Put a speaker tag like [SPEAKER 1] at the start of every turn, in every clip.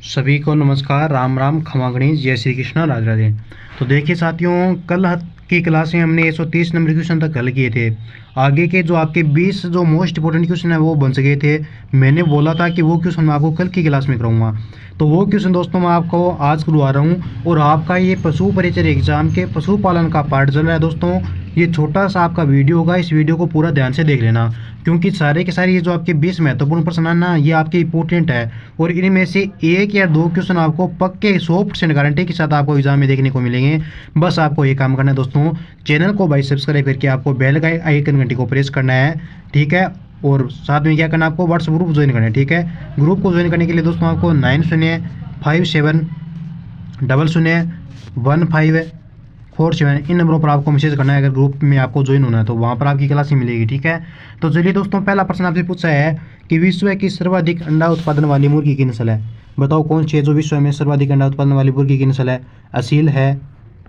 [SPEAKER 1] सभी को नमस्कार, राम राम, खमा गणेश, जय श्री कृष्णा, राधे राधे। तो देखिए साथियों, कल की क्लास में हमने 130 नंबर क्वेश्चन तक हल किए थे। आगे के जो आपके 20 जो मोस्ट इंपॉर्टेंट क्वेश्चन है वो बन गए थे। मैंने बोला था कि वो क्वेश्चन मैं आपको कल की क्लास में कराऊंगा, तो वो क्वेश्चन दोस्तों मैं आपको आज करवा रहा हूँ। और आपका ये पशु परिचय एग्जाम के पशुपालन का पार्ट चल रहा है दोस्तों। ये छोटा सा आपका वीडियो होगा, इस वीडियो को पूरा ध्यान से देख लेना, क्योंकि सारे के सारे ये जो आपके 20 महत्वपूर्ण प्रश्न है ना, ये आपके इंपॉर्टेंट है। और इनमें से एक या दो क्वेश्चन आपको पक्के 100% गारंटी के साथ आपको एग्जाम में देखने को मिलेंगे। बस आपको ये काम करना है दोस्तों, चैनल को भाई सब्सक्राइब करके आपको बेल का आइकन घंटी को प्रेस करना है, ठीक है। और साथ में क्या करना है, आपको व्हाट्सएप ग्रुप ज्वाइन करना है, ठीक है। ग्रुप को ज्वाइन करने के लिए दोस्तों आपको 9057501547 इन नंबरों पर आपको मैसेज करना है अगर ग्रुप में आपको ज्वाइन होना है, तो वहाँ पर आपकी क्लास ही मिलेगी, ठीक है। तो चलिए दोस्तों, पहला प्रश्न आपसे पूछा है कि विश्व की सर्वाधिक अंडा उत्पादन वाली मुर्गी की नस्ल है। बताओ कौन सी है जो विश्व में सर्वाधिक अंडा उत्पादन वाली मुर्गी की नस्ल है। असील है,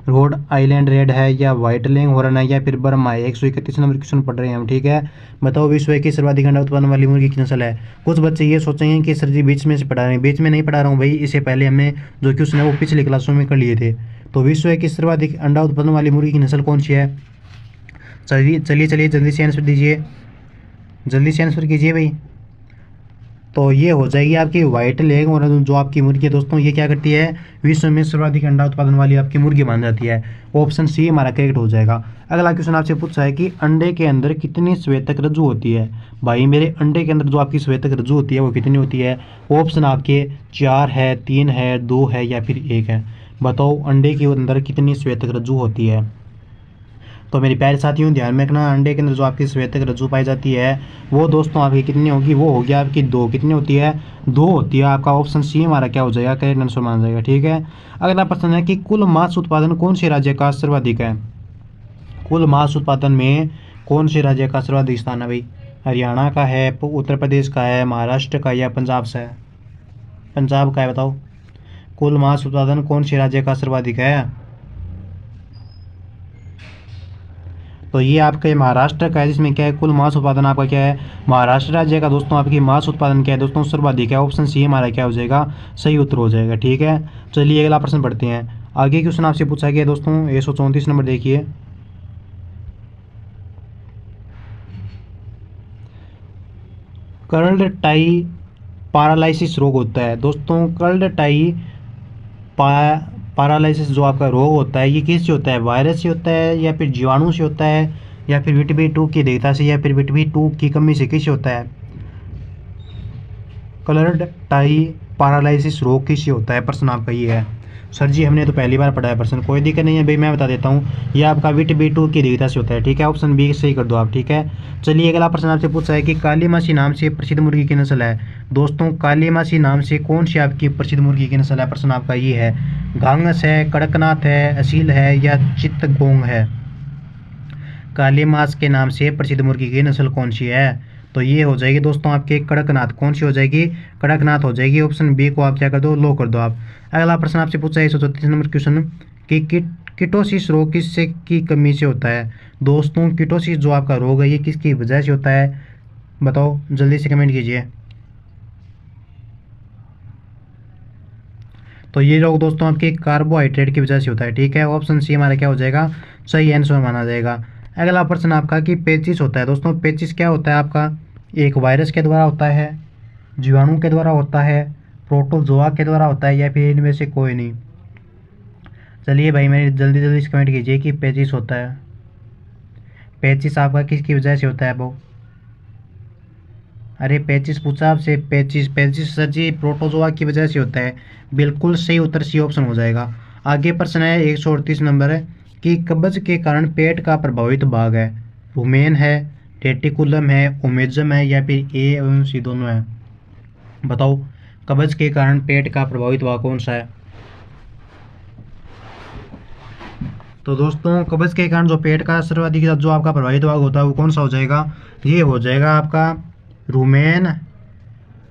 [SPEAKER 1] रोड आइलैंड रेड है, या व्हाइटलिंग हॉर्न है, या फिर बर्मा है। 131 नंबर क्वेश्चन पढ़ रहे हैं हम, ठीक है। बताओ विश्व की सर्वाधिक अंडा उत्पादन वाली मुर्गी की नस्ल है। कुछ बच्चे ये सोचेंगे कि सर जी बीच में से पढ़ा रहे हैं, बीच में नहीं पढ़ा रहा हूँ भाई, इससे पहले हमने जो क्वेश्चन है वो पिछली क्लासों में कर लिए थे। तो विश्व की सर्वाधिक अंडा उत्पादन वाली मुर्गी की नस्ल कौन सी है। चलिए चलिए चलिए जल्दी से आंसर दीजिए, जल्दी से आंसर कीजिए भाई। तो ये हो जाएगी आपकी व्हाइट लेग। और जो आपकी मुर्गी है दोस्तों, ये क्या करती है, विश्व में सर्वाधिक अंडा उत्पादन वाली आपकी मुर्गी मान जाती है। ऑप्शन सी हमारा करेक्ट हो जाएगा। अगला क्वेश्चन आपसे पूछा है कि अंडे के अंदर कितनी श्वेतक रज्जु होती है। भाई मेरे अंडे के अंदर जो आपकी श्वेतक रज्जु होती है वो कितनी होती है। ऑप्शन आपके 4 है, 3 है, 2 है, या फिर 1 है। बताओ अंडे के अंदर कितनी श्वेतक रज्जु होती है। तो मेरे प्यारे साथियों ध्यान में रखना, अंडे के अंदर जो आपकी श्वेतक रज्जु पाई जाती है वो दोस्तों आपकी कितनी होगी, वो होगी आपकी 2। कितनी होती है, 2 होती है। आपका ऑप्शन सी हमारा क्या हो जाएगा, करेक्ट आंसर माना जाएगा, ठीक है। अगला प्रश्न है कि कुल मांस उत्पादन कौन से राज्य का सर्वाधिक है। कुल मांस उत्पादन में कौन से राज्य का सर्वाधिक स्थान है भाई। हरियाणा का है, उत्तर प्रदेश का है, महाराष्ट्र का, या पंजाब से है। पंजाब का है। बताओ कुल मांस उत्पादन कौन से राज्य का सर्वाधिक है। तो ये आपके महाराष्ट्र का है, जिसमें क्या है, कुल मांस उत्पादन आपका क्या है, महाराष्ट्र राज्य का दोस्तों आपकी मांस उत्पादन क्या है दोस्तों, सर्वाधिक है। ऑप्शन सी हमारा क्या हो जाएगा, सही उत्तर हो जाएगा, ठीक है। चलिए अगला प्रश्न पढ़ते हैं। आगे क्वेश्चन आपसे पूछा गया दोस्तों 134 नंबर देखिए। कर्ल्ड टाई पैरालिसिस रोग होता है दोस्तों। कर्ल्ड टाई पैरालिसिस जो आपका रोग होता है ये किससे होता है, वायरस से होता है, या फिर जीवाणु से होता है, या फिर विटामिन 2 की देयता से, या फिर विटामिन 2 की कमी से किससे होता है। कर्ल्ड टाई पैरालिसिस रोग किससे होता है, प्रश्न आपका ये है। सर जी हमने तो पहली बार पढ़ा है प्रश्न, कोई दिक्कत नहीं है भाई, मैं बता देता हूँ। ये आपका विटामिन 2 की देयता से होता है, ठीक है। ऑप्शन बी सही कर दो आप, ठीक है। चलिए अगला प्रश्न आपसे पूछा है कि काली मासी नाम से प्रसिद्ध मुर्गी की नस्ल है। दोस्तों काली मासी नाम से कौन सी आपकी प्रसिद्ध मुर्गी की नस्ल है, प्रश्न आपका ये है। घांगस है, कड़कनाथ है, असील है, या चित्तगोंग है। काली मास के नाम से प्रसिद्ध मुर्गी की नस्ल कौन सी है। तो ये हो जाएगी दोस्तों आपके कड़कनाथ। कौन सी हो जाएगी, कड़कनाथ हो जाएगी। ऑप्शन बी को आप क्या कर दो, लो कर दो आप। अगला प्रश्न आपसे पूछा है 134 नंबर क्वेश्चन कि कीटोसिस रोग किससे की कमी से होता है। दोस्तों कीटोसिस जो आपका रोग है ये किसकी वजह से होता है, बताओ जल्दी से कमेंट कीजिए। तो ये रोग दोस्तों आपके कार्बोहाइड्रेट की वजह से होता है, ठीक है। ऑप्शन सी हमारा क्या हो जाएगा, सही आंसर माना जाएगा। अगला प्रश्न आपका कि पेचिस होता है। दोस्तों पेचिस क्या होता है आपका, एक वायरस के द्वारा होता है, जीवाणु के द्वारा होता है, प्रोटोजोआ के द्वारा होता है, या फिर इनमें से कोई नहीं। चलिए भाई मेरी जल्दी जल्दी से कमेंट कीजिए कि पेचिस होता है। पेचिस आपका किसकी वजह से होता है वो। अरे पेचिस पूछा आपसे, पेचिस पेचिस सर जी प्रोटोजोआ की वजह से होता है। बिल्कुल सही उत्तर सी ऑप्शन हो जाएगा। आगे प्रश्न है 138 नंबर है कि कब्ज के कारण पेट का प्रभावित भाग है। रुमेन है, रेटिकुलम है, ओमेजम है, या फिर ए एवं सी दोनों है। बताओ कब्ज के कारण पेट का प्रभावित भाग कौन सा है। तो दोस्तों कब्ज के कारण जो पेट का सर्वाधिक जो आपका प्रभावित भाग होता है वो कौन सा हो जाएगा, ये हो जाएगा आपका रुमेन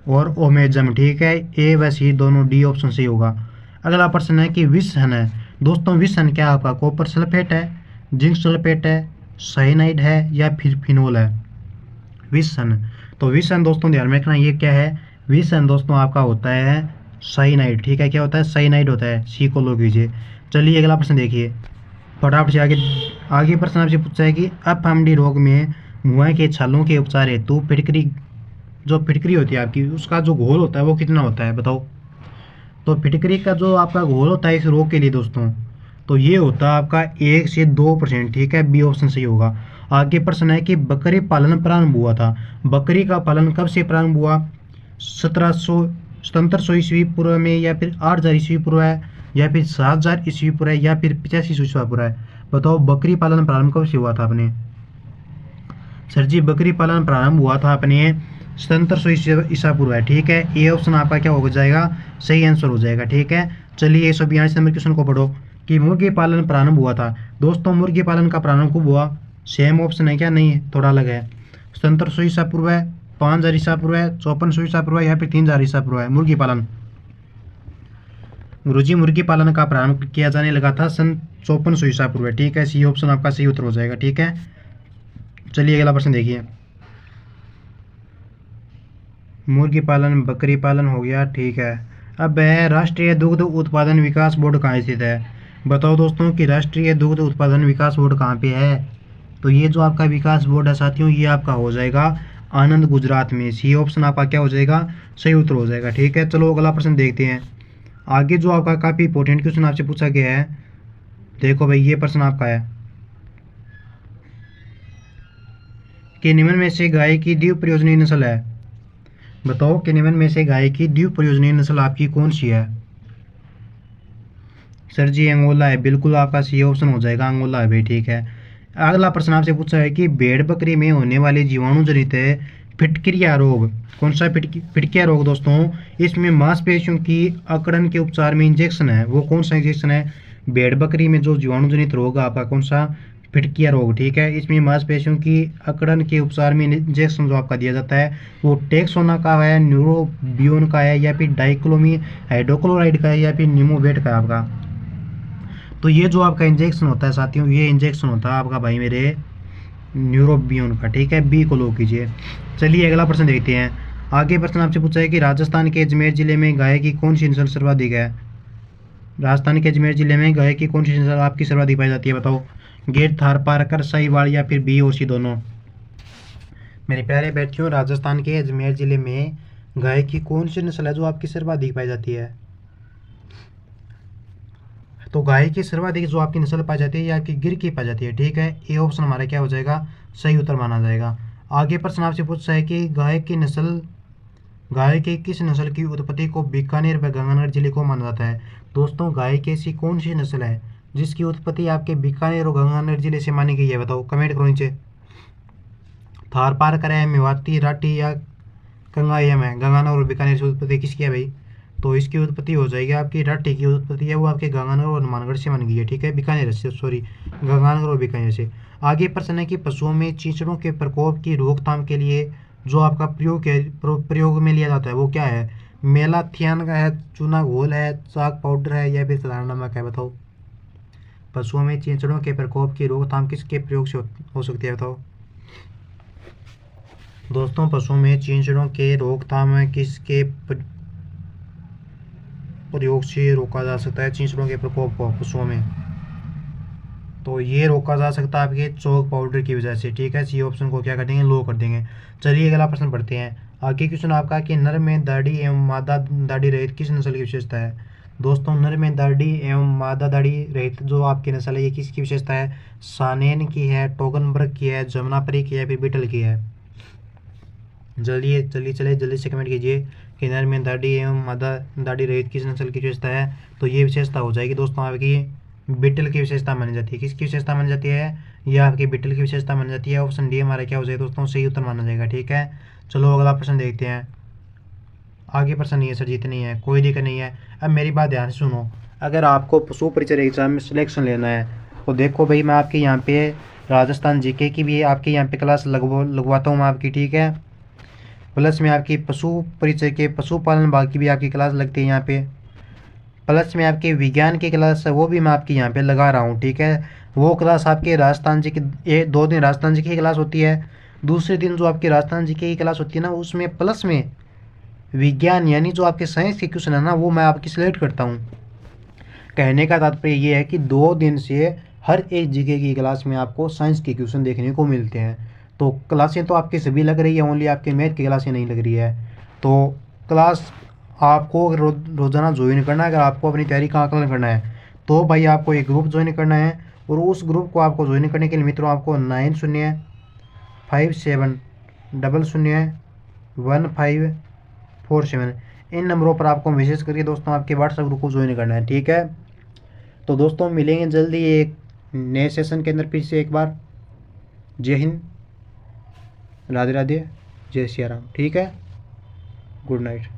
[SPEAKER 1] और ओमेजम, ठीक है। ए व सी दोनों, डी ऑप्शन सही होगा। अगला प्रश्न है कि विषहन है। दोस्तों विषहन क्या आपका कॉपर सल्फेट है, जिंक सल्फेट है, साइनाइड है, या फिर फिनोल है। विषहन, तो विषहन दोस्तों ध्यान में रखना ये क्या है, विषहन दोस्तों आपका होता है साइनाइड, ठीक है, क्या होता है, साइनाइड होता है, सी को लो कीजिए। चलिए अगला प्रश्न देखिए फटाफट से। आगे आगे प्रश्न आपसे पूछा है कि अपफमडी रोग में मुआ के छालों के उपचार हेतु फिटकरी, जो फिटकरी होती है आपकी, उसका जो घोल होता है वो कितना होता है बताओ। तो फिटकरी का जो आपका घोल होता है इस रोग के लिए दोस्तों, तो ये होता है आपका 1 से 2%, ठीक है, बी ऑप्शन सही होगा। आगे प्रश्न है कि बकरी पालन प्रारंभ हुआ था, बकरी का पालन कब से प्रारंभ हुआ, 1700 ईस्वी पूर्व में, या फिर 8000 ईस्वी पूर्व है, या फिर 7000 ईस्वी पूर्व है, या फिर 85 ईस्वी पूर्व है। बताओ बकरी पालन प्रारंभ कब से हुआ था अपने। सर जी बकरी पालन प्रारंभ हुआ था अपने 1700 ईसा पूर्व है, ठीक है, ये ऑप्शन आपका क्या हो जाएगा, सही आंसर हो जाएगा, ठीक है। चलिए 142 नंबर क्वेश्चन को पढ़ो कि मुर्गी पालन प्रारंभ हुआ था। दोस्तों मुर्गी पालन का प्रारंभ कब हुआ, सेम ऑप्शन है क्या, नहीं है, थोड़ा अलग है। 1700 ईसा पूर्व है, 5000 ईसा पूर्व है, 5400 ईसा पूर्व है, या फिर 3000 ईसा पूर्व है। मुर्गी पालन, गुरुजी मुर्गी पालन का प्रारंभ किया जाने लगा था सन 5400 ईसा पूर्व, ठीक है, सी ऑप्शन आपका सही उत्तर हो जाएगा, ठीक है। चलिए अगला प्रश्न देखिए, मुर्गी पालन बकरी पालन हो गया, ठीक है। अब है राष्ट्रीय दुग्ध उत्पादन विकास बोर्ड कहाँ स्थित है। बताओ दोस्तों कि राष्ट्रीय दुग्ध उत्पादन विकास बोर्ड कहाँ पे है। तो ये जो आपका विकास बोर्ड है साथियों, ये आपका हो जाएगा आनंद गुजरात में, सी ऑप्शन आपका क्या हो जाएगा, सही उत्तर हो जाएगा, ठीक है। चलो अगला प्रश्न देखते हैं। आगे जो आपका काफ़ी इंपॉर्टेंट क्वेश्चन आपसे पूछा गया है, देखो भाई ये प्रश्न आपका है कि निम्न में से गाय की द्विप प्रयोजनीय नस्ल है। बताओ कि निम्न में से गाय की द्विप प्रयोजनीय नस्ल आपकी कौन सी है। सर जी अंगोला है, बिल्कुल आपका सी ऑप्शन हो जाएगा, अंगोला है भाई, ठीक है। अगला प्रश्न आपसे पूछा है कि भेड़ बकरी में होने वाले जीवाणु जनित फिटक्रिया रोग, कौन सा फिटक्रिया रोग दोस्तों, इसमें मांसपेशियों की अकड़न के उपचार में इंजेक्शन है, वो कौन सा इंजेक्शन है। भेड़ बकरी में जो जीवाणु जनित रोग आपका कौन सा, फिटक्रिया रोग, ठीक है, इसमें मांसपेशियों की अकड़न के उपचार में इंजेक्शन जो आपका दिया जाता है वो टेक्सोना का है, न्यूरोबियोन का है, या फिर डाइक्लोमी हाइड्रोक्लोराइड का है, या फिर निमोवेट का है आपका। तो ये जो आपका इंजेक्शन होता है साथियों, ये इंजेक्शन होता है आपका भाई मेरे न्यूरोबियोन का, ठीक है, बी को लो कीजिए। चलिए अगला प्रश्न देखते हैं। आगे प्रश्न आपसे पूछा है कि राजस्थान के अजमेर जिले में गाय की कौन सी नस्ल सर्वाधिक है। राजस्थान के अजमेर जिले में गाय की कौन सी नस्ल आपकी सर्वाधिक पाई जाती है, बताओ। गिर, थारपारकर, साहिवाल, या फिर बी और सी दोनों। मेरे प्यारे बैठियों, राजस्थान के अजमेर जिले में गाय की कौन सी नस्ल है जो आपकी सर्वाधिक पाई जाती है। तो गाय की सर्वाधिक जो आपकी नस्ल पाई जाती है ये आपकी गिर की पाई जाती है, ठीक है, ये ऑप्शन हमारा क्या हो जाएगा, सही उत्तर माना जाएगा। आगे प्रश्न आपसे पूछा है कि गाय के किस नस्ल की उत्पत्ति को बीकानेर व गंगानगर जिले को माना जाता है। दोस्तों गाय की ऐसी कौन सी नस्ल है जिसकी उत्पत्ति आपके बीकानेर और गंगानगर जिले से मानी गई है, बताओ, कमेंट करो नीचे। थारपारकर है, मेवाती, राठी, या कंगायम है। गंगानगर और बीकानेर से उत्पत्ति किसकी है भाई, तो इसकी उत्पत्ति हो जाएगी आपकी राठी की उत्पत्ति है वो आपके गंगानगर और हनुमानगढ़ से बन गई है, ठीक है, बीकानेर से, सॉरी गंगानगर और बीकानेर से। आगे प्रश्न है कि पशुओं में चींचड़ों के प्रकोप की रोकथाम के लिए जो आपका प्रयोग में लिया जाता है वो क्या है। मेलाथियान का है, चूना घोल है, चाक पाउडर है, या फिर साधारण नमक है, बताओ। पशुओं में चींचड़ों के प्रकोप की रोकथाम किसके प्रयोग से हो सकती है, बताओ। दोस्तों पशुओं में चींचड़ों के रोकथाम किसके प्रयोग से रोका जा सकता है, चींचड़ों के प्रकोप को पशुओं में, तो ये रोका जा सकता है आपके चौक पाउडर की वजह से, ठीक है, सी ऑप्शन को क्या कर देंगे, लो कर देंगे। चलिए अगला प्रश्न पढ़ते हैं। आगे क्वेश्चन आपका कि नर में दाढ़ी एवं मादा दाढ़ी रहित किस नस्ल की विशेषता है। दोस्तों नर में दाढ़ी एवं मादा दाढ़ी रहित जो आपकी नस्ल है ये किसकी विशेषता है, सानेन की है, टोगनबर्ग की है, जमुनापरी की है, फिर बीटल की है। जल्दी से कमेंट कीजिए कि नर में दाढ़ी एवं मादा दाढ़ी रहित किस नस्ल की विशेषता है। तो ये विशेषता हो जाएगी दोस्तों आपकी बीटल की विशेषता मानी जाती है। किसकी विशेषता मानी जाती है, यह आपकी बीटल की विशेषता मानी जाती है। ऑप्शन डी हमारा क्या हो जाएगा दोस्तों, सही उत्तर माना जाएगा, ठीक है। चलो अगला प्रश्न देखते हैं। आगे प्रश्न नहीं है सर जी, इतनी है, कोई दिक्कत नहीं है। अब मेरी बात ध्यान से सुनो, अगर आपको पशु परिचय एग्जाम में सिलेक्शन लेना है तो देखो भाई मैं आपके यहाँ पे राजस्थान जीके की भी आपके यहाँ पे क्लास लगवाता हूँ मैं आपकी, ठीक है। प्लस में आपकी पशु परिचय के पशुपालन विभाग की भी आपकी क्लास लगती है यहाँ पे। प्लस में आपके विज्ञान की क्लास है वो भी मैं आपके यहाँ पे लगा रहा हूँ, ठीक है। वो क्लास आपके राजस्थान जी की 2 दिन राजस्थान जी की क्लास होती है, दूसरे दिन जो आपकी राजस्थान जी की क्लास होती है ना उसमें प्लस में विज्ञान यानी जो आपके साइंस के क्वेश्चन है ना वो मैं आपकी सिलेक्ट करता हूँ। कहने का तात्पर्य ये है कि 2 दिन से हर एक जीके की क्लास में आपको साइंस के क्वेश्चन देखने को मिलते हैं। तो क्लासें तो आपकी सभी लग रही है, ओनली आपके मैथ की क्लासें नहीं लग रही है। तो क्लास आपको रोज़ाना ज्वाइन करना है। अगर आपको अपनी तैयारी का आकलन करना है तो भाई आपको एक ग्रुप ज्वाइन करना है, और उस ग्रुप को आपको ज्वाइन करने के लिए मित्रों आपको 9057001547 इन नंबरों पर आपको मैसेज करके दोस्तों आपके व्हाट्सएप ग्रुप को ज्वाइन करना है, ठीक है। तो दोस्तों मिलेंगे जल्दी एक नए सेशन के अंदर फिर से एक बार। जय हिंद, राधे राधे, जय सिया राम, ठीक है। Good night.